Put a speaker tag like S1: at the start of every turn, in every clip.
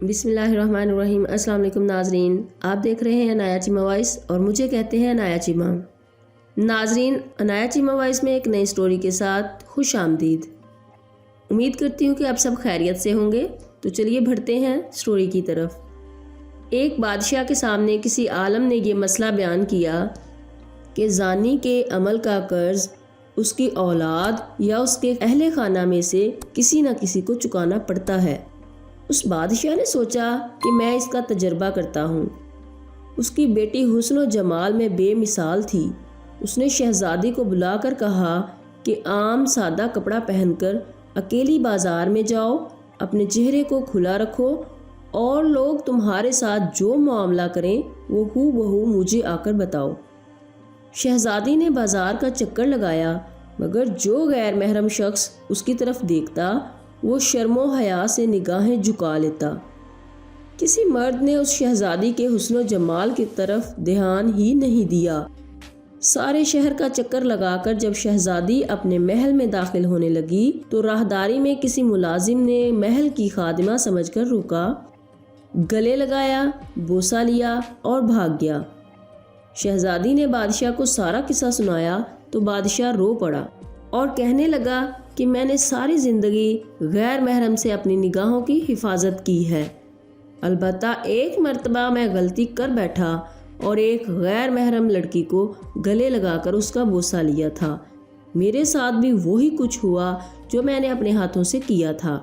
S1: بسم اللہ الرحمن الرحیم۔ السلام علیکم ناظرین، آپ دیکھ رہے ہیں عنایہ چیمہ وائس اور مجھے کہتے ہیں عنایہ چیمہ۔ ناظرین، عنایہ چیمہ وائس میں ایک نئی سٹوری کے ساتھ خوش آمدید۔ امید کرتی ہوں کہ آپ سب خیریت سے ہوں گے، تو چلیے بڑھتے ہیں سٹوری کی طرف۔ ایک بادشاہ کے سامنے کسی عالم نے یہ مسئلہ بیان کیا کہ زانی کے عمل کا قرض اس کی اولاد یا اس کے اہل خانہ میں سے کسی نہ کسی کو چکانا پڑتا ہے۔ اس بادشاہ نے سوچا کہ میں اس کا تجربہ کرتا ہوں۔ اس کی بیٹی حسن و جمال میں بے مثال تھی۔ اس نے شہزادی کو بلا کر کہا کہ عام سادہ کپڑا پہن کر اکیلی بازار میں جاؤ، اپنے چہرے کو کھلا رکھو اور لوگ تمہارے ساتھ جو معاملہ کریں وہ ہو بہو مجھے آ کر بتاؤ۔ شہزادی نے بازار کا چکر لگایا، مگر جو غیر محرم شخص اس کی طرف دیکھتا وہ شرم و حیا سے نگاہیں جھکا لیتا۔ کسی مرد نے اس شہزادی کے حسن و جمال کی طرف دھیان ہی نہیں دیا۔ سارے شہر کا چکر لگا کر جب شہزادی اپنے محل میں داخل ہونے لگی تو راہداری میں کسی ملازم نے محل کی خادمہ سمجھ کر روکا، گلے لگایا، بوسہ لیا اور بھاگ گیا۔ شہزادی نے بادشاہ کو سارا قصہ سنایا تو بادشاہ رو پڑا اور کہنے لگا کہ میں نے ساری زندگی غیر محرم سے اپنی نگاہوں کی حفاظت کی ہے، البتہ ایک مرتبہ میں غلطی کر بیٹھا اور ایک غیر محرم لڑکی کو گلے لگا کر اس کا بوسہ لیا تھا۔ میرے ساتھ بھی وہی کچھ ہوا جو میں نے اپنے ہاتھوں سے کیا تھا۔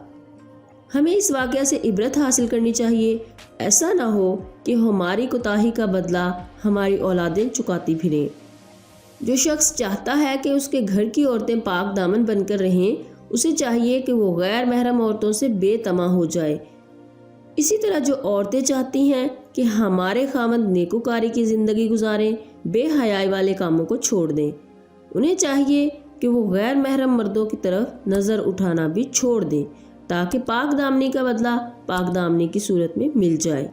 S1: ہمیں اس واقعہ سے عبرت حاصل کرنی چاہیے، ایسا نہ ہو کہ ہماری کوتاہی کا بدلہ ہماری اولادیں چکاتی پھریں۔ جو شخص چاہتا ہے کہ اس کے گھر کی عورتیں پاک دامن بن کر رہیں، اسے چاہیے کہ وہ غیر محرم عورتوں سے بے طمع ہو جائے۔ اسی طرح جو عورتیں چاہتی ہیں کہ ہمارے خاوند نیکوکاری کی زندگی گزاریں، بے حیائی والے کاموں کو چھوڑ دیں، انہیں چاہیے کہ وہ غیر محرم مردوں کی طرف نظر اٹھانا بھی چھوڑ دیں تاکہ پاک دامنی کا بدلہ پاک دامنی کی صورت میں مل جائے۔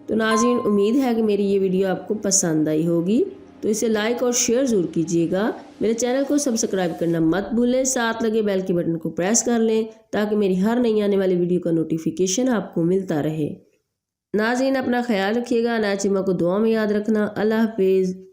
S1: تو ناظرین، امید ہے کہ میری یہ ویڈیو آپ کو پسند آئی ہوگی، تو اسے لائک اور شیئر ضرور کیجیے گا۔ میرے چینل کو سبسکرائب کرنا مت بھولیں، ساتھ لگے بیل کے بٹن کو پریس کر لیں تاکہ میری ہر نئی آنے والی ویڈیو کا نوٹیفیکیشن آپ کو ملتا رہے۔ ناظرین، اپنا خیال رکھیے گا، عنایہ چیمہ کو دعا میں یاد رکھنا۔ اللہ حافظ۔